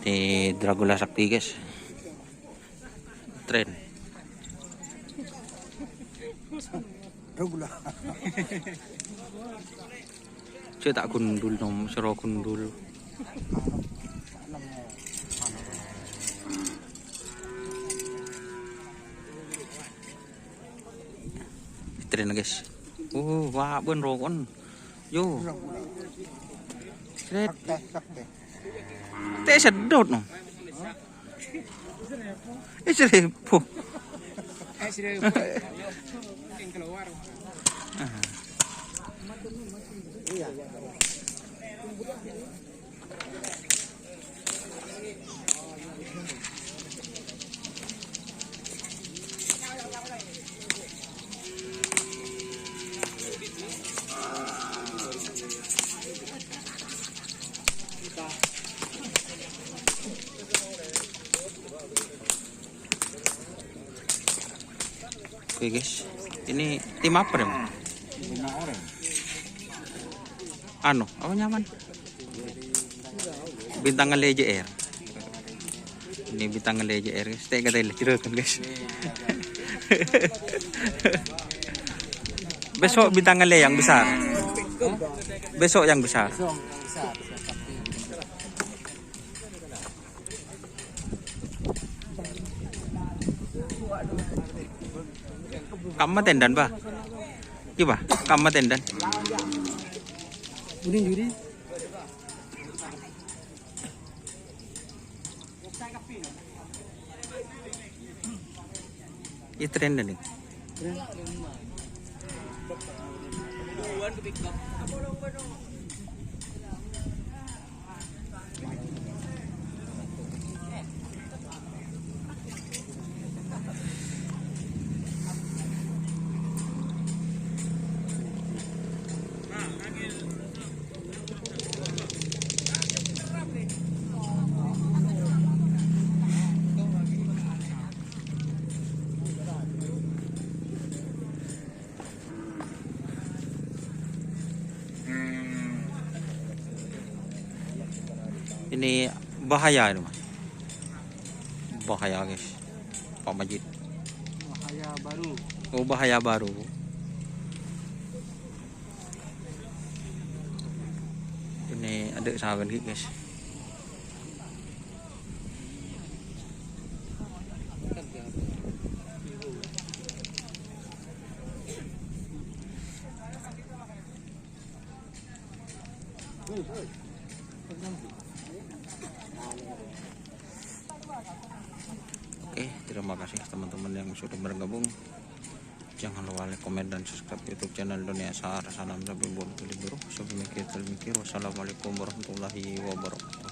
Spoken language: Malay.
Ini Dragula Sakti guys. Tren. Dragula. Saya tak gundul nom, sero gundul. Tren guys. Wah ben rokon. Yo. Tret. Teh sedot no. Seribu. Yang keluar. Oke guys, ini tim apa deh? 5 orang. Apa nyaman? Bintang LJR. Ini bintang LJR guys. Tega tadi kan guys. Besok bintang LJ yang besar. Besok yang besar. Kamu tendan ba? Iya kamu tendan. Juri. Itu tendan nih. Ini bahaya ini mas. Bahaya guys. Pak Majid. Bahaya baru. Oh bahaya baru. Ini ada sahabat guys. Oke, terima kasih teman-teman yang sudah bergabung. Jangan lupa like, komen, dan subscribe YouTube channel Dunia Sahara. Salam dari Bulu Liburu. Wassalamualaikum warahmatullahi wabarakatuh.